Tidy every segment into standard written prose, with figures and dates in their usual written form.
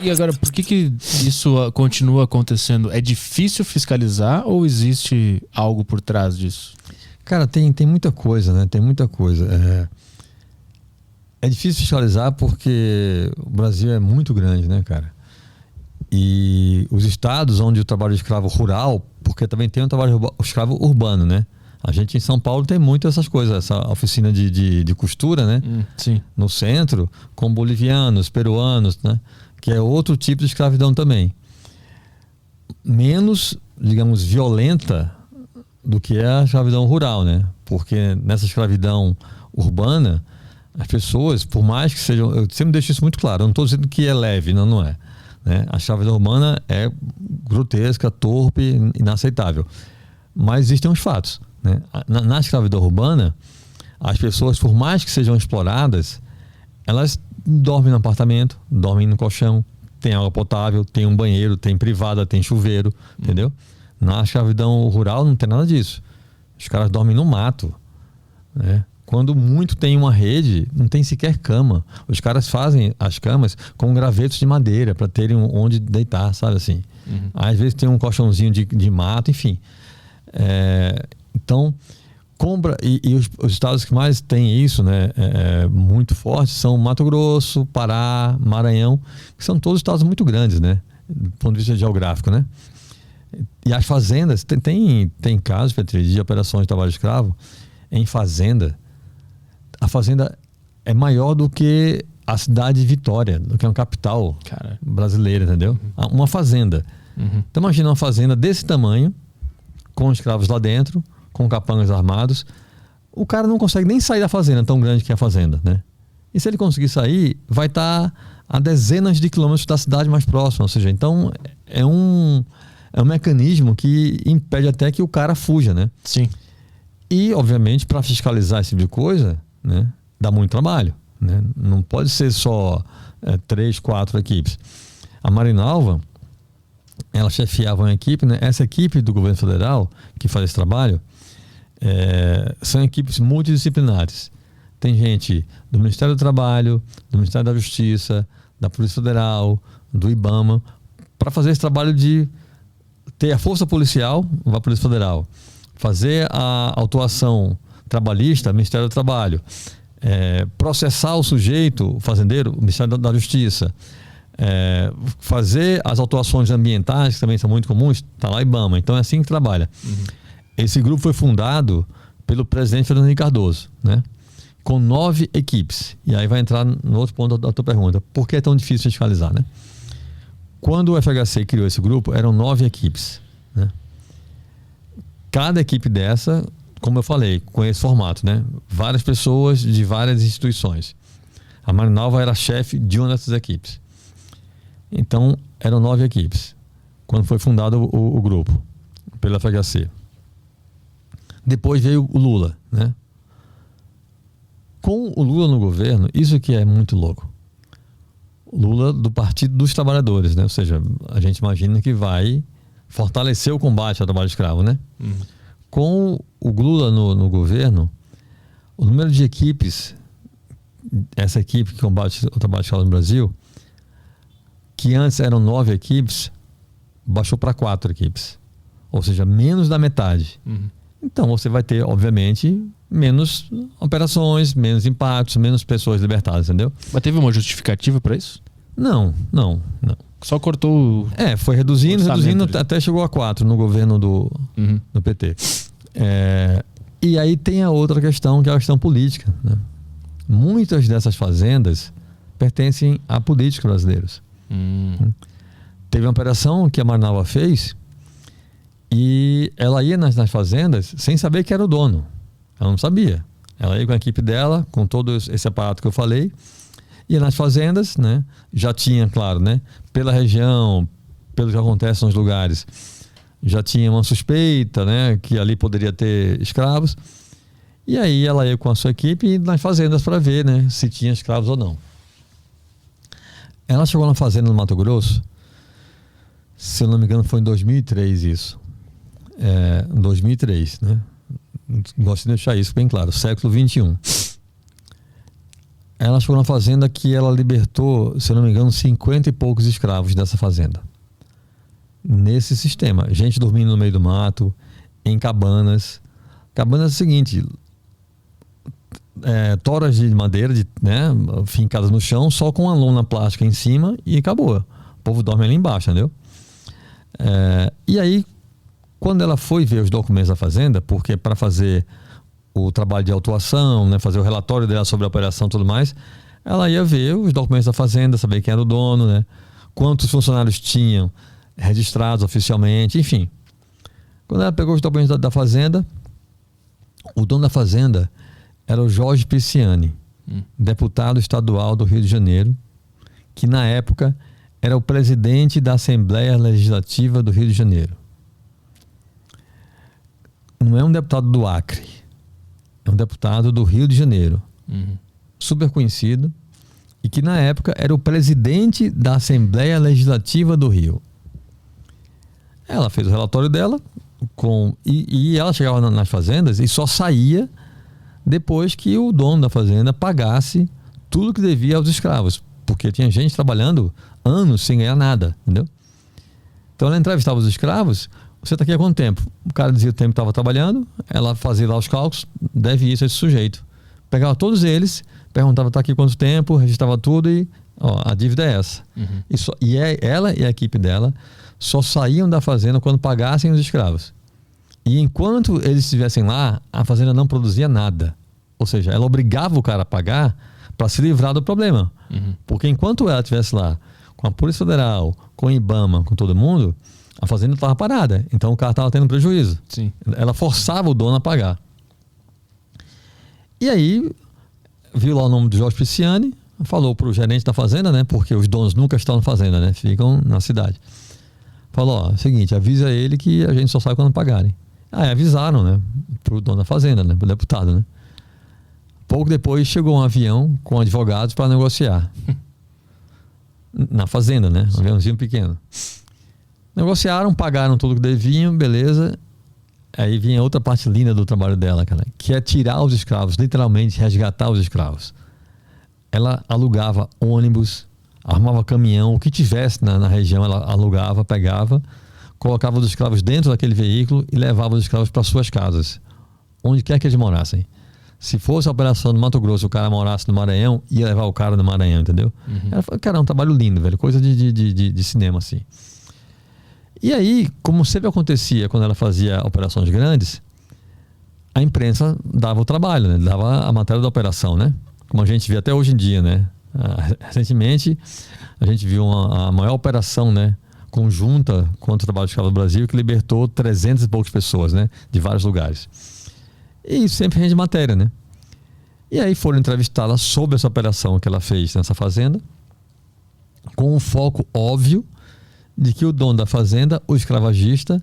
E agora, por que isso continua acontecendo? É difícil fiscalizar ou existe algo por trás disso? Cara, tem muita coisa, né? Tem muita coisa. É difícil fiscalizar porque o Brasil é muito grande, né, cara? E os estados onde o trabalho de escravo rural, porque também tem o trabalho escravo urbano, né? A gente em São Paulo tem muito essas coisas, essa oficina de costura, né? Sim. No centro, com bolivianos, peruanos, né? Que é outro tipo de escravidão também. Menos, digamos, violenta do que é a escravidão rural, né? Porque nessa escravidão urbana, as pessoas, por mais que sejam... Eu sempre deixo isso muito claro, eu não estou dizendo que é leve, não é. Né? A escravidão urbana é grotesca, torpe, inaceitável. Mas existem os fatos. Né? Na escravidão urbana, as pessoas, por mais que sejam exploradas, elas dormem no apartamento, dormem no colchão, tem água potável, tem um banheiro, tem privada, tem chuveiro, entendeu? Na escravidão rural não tem nada disso. Os caras dormem no mato, né? Quando muito tem uma rede, não tem sequer cama. Os caras fazem as camas com gravetos de madeira para terem onde deitar, sabe assim? Às vezes tem um colchãozinho de mato, enfim. Então, compra... E os estados que mais têm isso, né, muito forte, são Mato Grosso, Pará, Maranhão, que são todos estados muito grandes, né? Do ponto de vista geográfico, né? E as fazendas, tem casos, Petri, de operações de trabalho escravo em fazenda. A fazenda é maior do que a cidade de Vitória, do que uma capital brasileira, entendeu? Uma fazenda. Então imagina uma fazenda desse tamanho, com escravos lá dentro, com capangas armados. O cara não consegue nem sair da fazenda, tão grande que é a fazenda, né? E se ele conseguir sair, vai estar a dezenas de quilômetros da cidade mais próxima. Ou seja, então é um mecanismo que impede até que o cara fuja, né? Sim. E, obviamente, para fiscalizar esse tipo de coisa, né, dá muito trabalho, né? Não pode ser só 3, 4 equipes. A Marinalva, ela chefiava uma equipe, né? Essa equipe do governo federal que faz esse trabalho são equipes multidisciplinares. Tem gente do Ministério do Trabalho, do Ministério da Justiça, da Polícia Federal, do IBAMA, para fazer esse trabalho de ter a força policial, a Polícia Federal, fazer a autuação trabalhista, Ministério do Trabalho, processar o sujeito, o fazendeiro, o Ministério da Justiça, fazer as autuações ambientais, que também são muito comuns, está lá IBAMA. Então é assim que trabalha. Esse grupo foi fundado pelo presidente Fernando Henrique Cardoso, né? Com 9 equipes. E aí vai entrar no outro ponto da tua pergunta. Por que é tão difícil fiscalizar, né? Quando o FHC criou esse grupo, eram 9 equipes, né? Cada equipe dessa, como eu falei, com esse formato, né? Várias pessoas de várias instituições. A Marinalva era chefe de uma dessas equipes. Então, eram 9 equipes. Quando foi fundado o grupo, pela FHC. Depois veio o Lula, né? Com o Lula no governo, isso que é muito louco. O Lula do Partido dos Trabalhadores, né? Ou seja, a gente imagina que vai fortalecer o combate ao trabalho escravo, né? Com o Lula no governo, o número de equipes, essa equipe que combate o trabalho escravo no Brasil, que antes eram 9 equipes, baixou para 4 equipes. Ou seja, menos da metade. Então você vai ter, obviamente, menos operações, menos impactos, menos pessoas libertadas, entendeu? Mas teve uma justificativa para isso? Não. Só cortou... foi reduzindo, até chegou a 4 no governo do PT. E aí tem a outra questão, que é a questão política, né? Muitas dessas fazendas pertencem a políticos brasileiros. Teve uma operação que a Marinalva fez e ela ia nas fazendas sem saber que era o dono. Ela não sabia. Ela ia com a equipe dela, com todo esse aparato que eu falei, ia nas fazendas, né? Já tinha, claro, né? Pela região, pelo que acontece nos lugares, já tinha uma suspeita, né? Que ali poderia ter escravos. E aí ela ia com a sua equipe nas fazendas para ver, né? Se tinha escravos ou não. Ela chegou na fazenda no Mato Grosso, se eu não me engano foi em 2003 isso. 2003, né? Gosto de deixar isso bem claro, século XXI. ela chegou na fazenda que ela libertou, se eu não me engano, 50 e poucos escravos dessa fazenda. Nesse sistema. Gente dormindo no meio do mato, em cabanas. Cabanas é o seguinte, toras de madeira, né, fincadas no chão, só com uma lona plástica em cima e acabou. O povo dorme ali embaixo, entendeu? E aí, quando ela foi ver os documentos da fazenda, porque para fazer o trabalho de autuação, né, fazer o relatório dela sobre a operação e tudo mais, ela ia ver os documentos da fazenda, saber quem era o dono, né, quantos funcionários tinham registrados oficialmente, enfim. Quando ela pegou os documentos da fazenda, o dono da fazenda era o Jorge Pisciani, deputado estadual do Rio de Janeiro, que na época era o presidente da Assembleia Legislativa do Rio de Janeiro. Não é um deputado do Acre, é um deputado do Rio de Janeiro, super conhecido, e que na época era o presidente da Assembleia Legislativa do Rio. Ela fez o relatório dela e ela chegava nas fazendas e só saía depois que o dono da fazenda pagasse tudo que devia aos escravos, porque tinha gente trabalhando anos sem ganhar nada, entendeu? Então ela entrevistava os escravos. Você está aqui há quanto tempo? O cara dizia o tempo que estava trabalhando, ela fazia lá os cálculos, deve isso a esse sujeito. Pegava todos eles, perguntava, está aqui quanto tempo, registrava tudo e a dívida é essa. Ela e a equipe dela só saíam da fazenda quando pagassem os escravos. E enquanto eles estivessem lá, a fazenda não produzia nada. Ou seja, ela obrigava o cara a pagar para se livrar do problema. Porque enquanto ela estivesse lá com a Polícia Federal, com o IBAMA, com todo mundo, a fazenda estava parada. Então o cara estava tendo prejuízo. Sim. Ela forçava o dono a pagar. E aí, viu lá o nome do Jorge Pisciani, falou para o gerente da fazenda, né? Porque os donos nunca estão na fazenda, né? Ficam na cidade. Falou, seguinte, avisa ele que a gente só sai quando pagarem. Aí avisaram, né? Pro dono da fazenda, né? Pro deputado, né? Pouco depois chegou um avião com advogados para negociar. Na fazenda, né? Um aviãozinho pequeno. Negociaram, pagaram tudo que deviam, beleza. Aí vinha outra parte linda do trabalho dela, cara, que é tirar os escravos, literalmente resgatar os escravos. Ela alugava ônibus, armava caminhão, o que tivesse na região ela alugava, pegava, colocava os escravos dentro daquele veículo e levava os escravos para suas casas, onde quer que eles morassem. Se fosse a operação no Mato Grosso, o cara morasse no Maranhão, ia levar o cara no Maranhão, entendeu? Ela falou, cara, é um trabalho lindo, velho, coisa de cinema, assim. E aí, como sempre acontecia quando ela fazia operações grandes, a imprensa dava o trabalho, né? Dava a matéria da operação, né? Como a gente vê até hoje em dia, né? Recentemente, a gente viu a maior operação, né, conjunta contra o trabalho escravo do Brasil, que libertou 300 e poucas pessoas, né, de vários lugares. E isso sempre rende matéria, né? E aí foram entrevistá-la sobre essa operação que ela fez nessa fazenda, com um foco óbvio de que o dono da fazenda, o escravagista,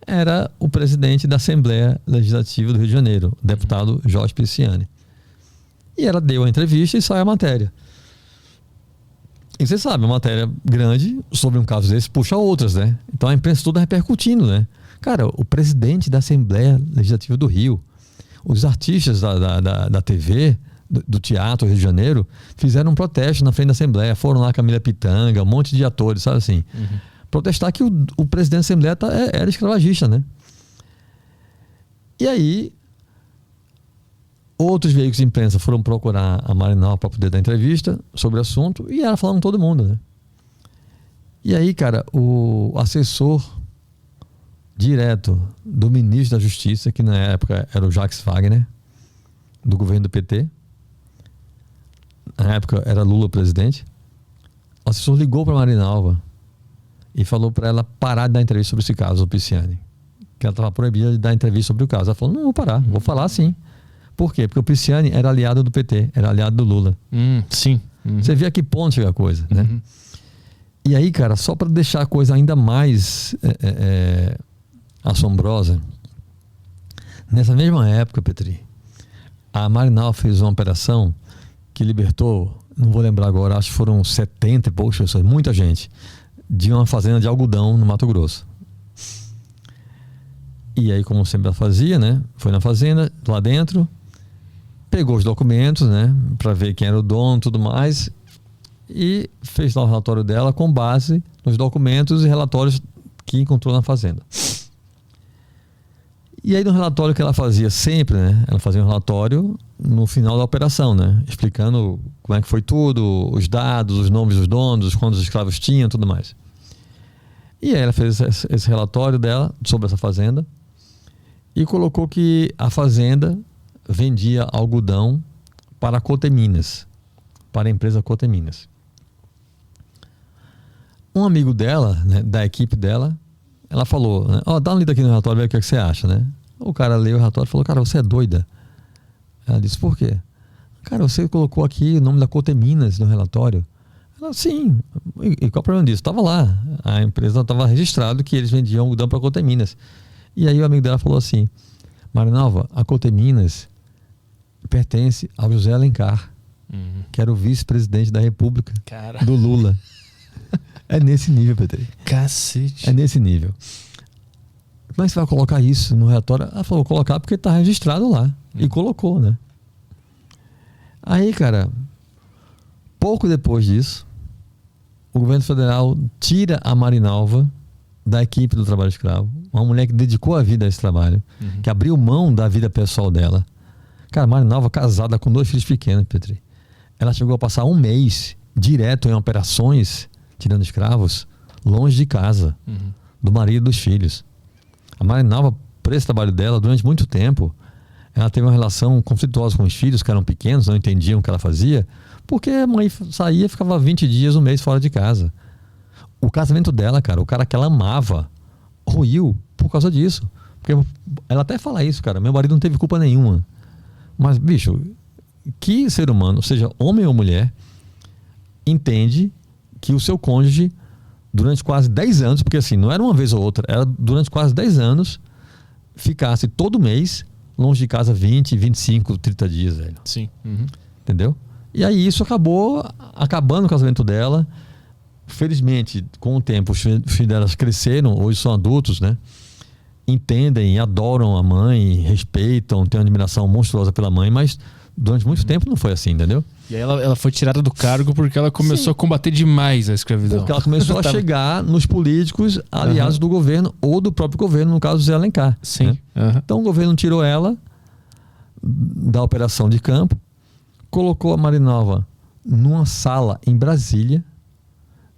era o presidente da Assembleia Legislativa do Rio de Janeiro, o deputado Jorge Pisciani. E ela deu a entrevista e saiu a matéria. E você sabe, uma matéria grande sobre um caso desse puxa outras, né? Então a imprensa toda repercutindo, né? Cara, o presidente da Assembleia Legislativa do Rio, os artistas da TV, do Teatro Rio de Janeiro, fizeram um protesto na frente da Assembleia. Foram lá Camila Pitanga, um monte de atores, sabe assim? Protestar que o presidente da Assembleia era escravagista, né? E aí, outros veículos de imprensa foram procurar a Marinalva para poder dar entrevista sobre o assunto e ela falando com todo mundo, né? E aí, cara, o assessor direto do ministro da Justiça, que na época era o Jacques Wagner, do governo do PT, na época era Lula presidente, o assessor ligou para a Marinalva e falou para ela parar de dar entrevista sobre esse caso, o Pisciani, que ela estava proibida de dar entrevista sobre o caso. Ela falou, não vou parar, vou falar sim. Por quê? Porque o Pisciani era aliado do PT, era aliado do Lula. Sim. Você vê a que ponto chega a coisa, né? E aí, cara, só para deixar a coisa ainda mais assombrosa, nessa mesma época, Petri, a Marinalva fez uma operação que libertou, não vou lembrar agora, acho que foram 70 e poucas pessoas, muita gente, de uma fazenda de algodão no Mato Grosso. E aí, como sempre ela fazia, né? Foi na fazenda, lá dentro, pegou os documentos, né, para ver quem era o dono e tudo mais, e fez lá o relatório dela com base nos documentos e relatórios que encontrou na fazenda. E aí no relatório que ela fazia sempre, né, ela fazia um relatório no final da operação, né, explicando como é que foi tudo, os dados, os nomes dos donos, quantos escravos tinham, tudo mais. E aí ela fez esse relatório dela sobre essa fazenda e colocou que a fazenda vendia algodão para a Coteminas, para a empresa Coteminas. Um amigo dela, né, da equipe dela, ela falou, né, dá uma lida aqui no relatório, vê o que você acha, né? O cara leu o relatório e falou, cara, você é doida. Ela disse, por quê? Cara, você colocou aqui o nome da Coteminas no relatório. Ela, sim. E qual o problema disso? Estava lá. A empresa estava registrado que eles vendiam algodão para a Coteminas. E aí o amigo dela falou assim, Marinalva, a Coteminas pertence ao José Alencar, que era o vice-presidente da República, do Lula. É nesse nível, Petri. Cacete. É nesse nível. Como é que você vai colocar isso no relatório? Ela falou, colocar porque está registrado lá. E colocou, né? Aí, cara, pouco depois disso, o governo federal tira a Marinalva da equipe do trabalho escravo. Uma mulher que dedicou a vida a esse trabalho, que abriu mão da vida pessoal dela. Cara, Marinalva casada com 2 filhos pequenos, Petri. Ela chegou a passar 1 mês direto em operações, tirando escravos, longe de casa, do marido e dos filhos. A Marinalva, por esse trabalho dela, durante muito tempo, ela teve uma relação conflituosa com os filhos, que eram pequenos, não entendiam o que ela fazia, porque a mãe saía e ficava 20 dias, 1 mês fora de casa. O casamento dela, cara, o cara que ela amava, ruiu por causa disso. Porque ela até fala isso, cara, meu marido não teve culpa nenhuma. Mas, bicho, que ser humano, seja homem ou mulher, entende que o seu cônjuge, durante quase 10 anos, porque assim, não era uma vez ou outra, era durante quase 10 anos, ficasse todo mês longe de casa 20, 25, 30 dias, velho. Sim. Entendeu? E aí isso acabou acabando o casamento dela. Felizmente, com o tempo, os filhos delas cresceram, hoje são adultos, né? Entendem, adoram a mãe, respeitam, têm uma admiração monstruosa pela mãe, mas durante muito tempo não foi assim, entendeu? E aí ela foi tirada do cargo porque ela começou a combater demais a escravidão. Porque ela começou a chegar nos políticos aliados do governo ou do próprio governo, no caso do Zé Alencar. Sim. Né? Então o governo tirou ela da operação de campo, colocou a Marinalva numa sala em Brasília,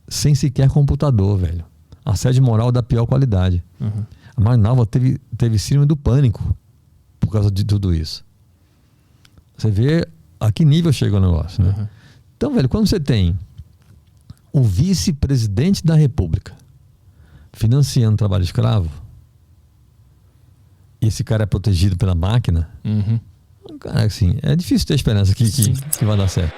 sem sequer computador, velho. Assédio moral da pior qualidade. A Marinalva teve síndrome do pânico por causa de tudo isso. Você vê a que nível chega o negócio, né? Então, velho, quando você tem o vice-presidente da República financiando trabalho escravo, e esse cara é protegido pela máquina, cara, assim, é difícil ter esperança que vai dar certo.